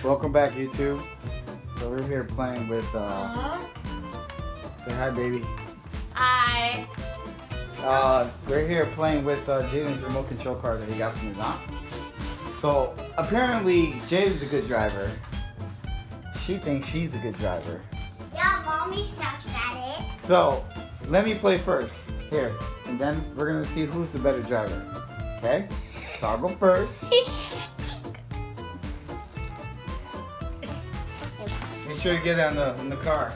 Welcome back, YouTube. So we're here playing with, say hi, baby. Hi. We're here playing with Jaden's remote control car that he got from his aunt. So apparently Jaden's a good driver. She thinks she's a good driver. Yeah, Mommy sucks at it. So let me play first. Here. And then we're going to see who's the better driver. Okay? So I'll go first. Make sure you get in the car.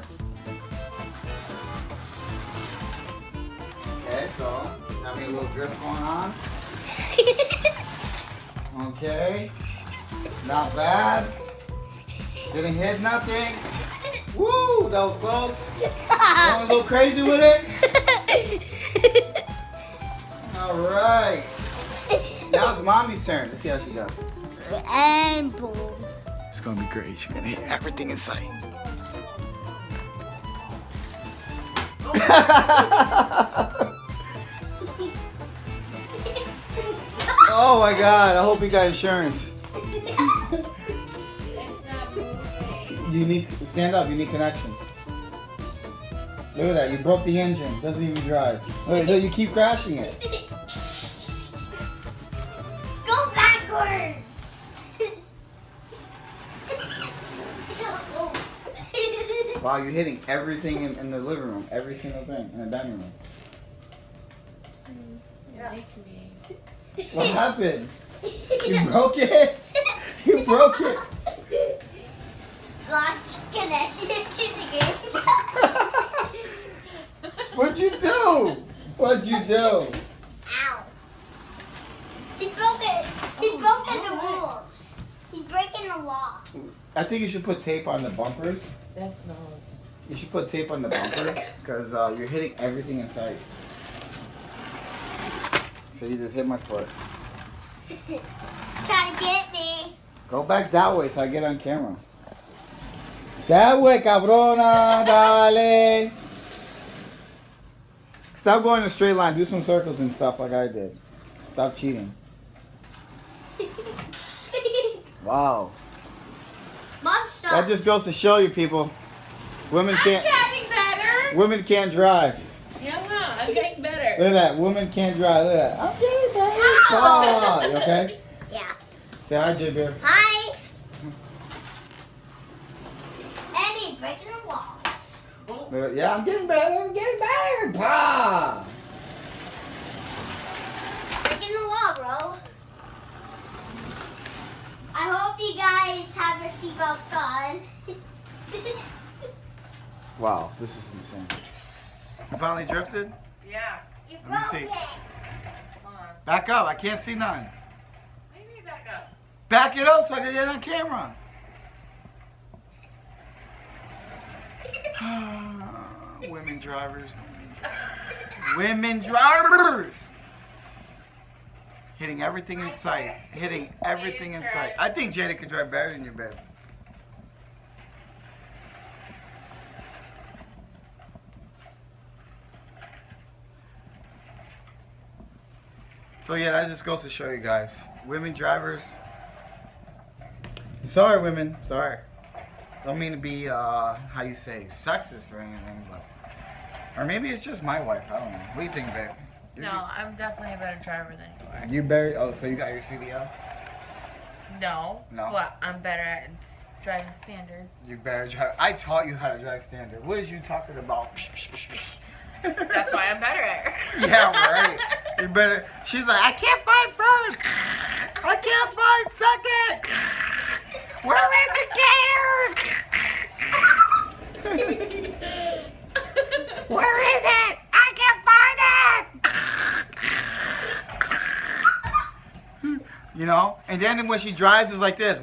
Okay, so having a little drift going on. Okay, not bad. Didn't hit nothing. Woo, that was close. Going a little crazy with it. All right. Now it's Mommy's turn. Let's see how she does. And boom. It's gonna be great. She's gonna hit everything in sight. Oh my God! I hope you got insurance. Unique. Stand up. Unique connection. Look at that. You broke the engine. Doesn't even drive. Look, you keep crashing it. Go backwards. Wow, you're hitting everything in the living room. Every single thing in the dining room. What happened? You broke it? You broke it? Lost connection to the game. What'd you do? What'd you do? Ow. He broke it. He's broken the rules. He's breaking the law. I think you should put tape on the bumpers. That's nose. You should put tape on the bumper because you're hitting everything in sight. So you just hit my foot. Trying to get me. Go back that way so I get on camera. That way, cabrona, dale. Stop going in a straight line. Do some circles and stuff like I did. Stop cheating. Wow. Mom, stop. That just goes to show you, people. Women I'm can't. getting better. Women can't drive. Yeah, well, I'm getting better. Look at that. Women can't drive. Look at that. I'm getting better. Oh, you okay? Yeah. Say hi, J Bear. Hi. And he's breaking the walls. Yeah, I'm getting better. I'm getting better. Pa. Breaking the law, bro. I hope you guys have your seatbelts on. Wow, this is insane. You finally drifted? Yeah. You Let me broke see. it. Hold on. Back up. I can't see none. Maybe back up. Back it up so I can get on camera. Women drivers. Women drivers. Hitting everything in sight. Hitting everything in sight. I think Jada could drive better than you, babe. So yeah, that just goes to show you guys. Women drivers. Sorry, women. Sorry. Don't mean to be, how you say, sexist or anything, but. Or maybe it's just my wife. I don't know. What do you think, babe? No, I'm definitely a better driver than you are. You better. Oh, so you got your CDL? No. No. But I'm better at driving standard. You better drive. I taught you how to drive standard. What is you talking about? That's why I'm better at it. Yeah, right. You better. She's like, I can't find first. I can't find second. Where is the gears? Where is it? I can't find it. You know, and then when she drives, it's like this.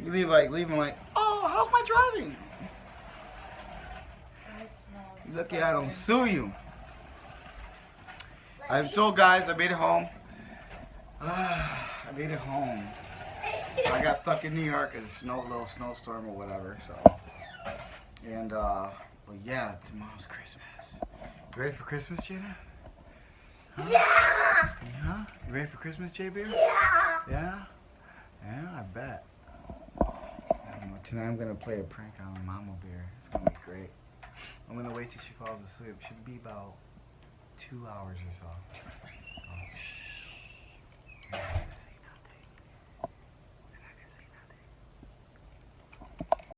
You leave him like, oh, how's my driving? Lucky I don't sue you. So guys, I made it home. I made it home. I got stuck in New York. It's a little snowstorm or whatever. So, and well, yeah, tomorrow's Christmas. You ready for Christmas, Jenna? Huh? Yeah! You ready for Christmas, J Beer? Yeah. Yeah? Yeah, I bet. Tonight I'm gonna play a prank on Mama Bear. It's gonna be great. I'm gonna wait till she falls asleep. Should be about 2 hours or so.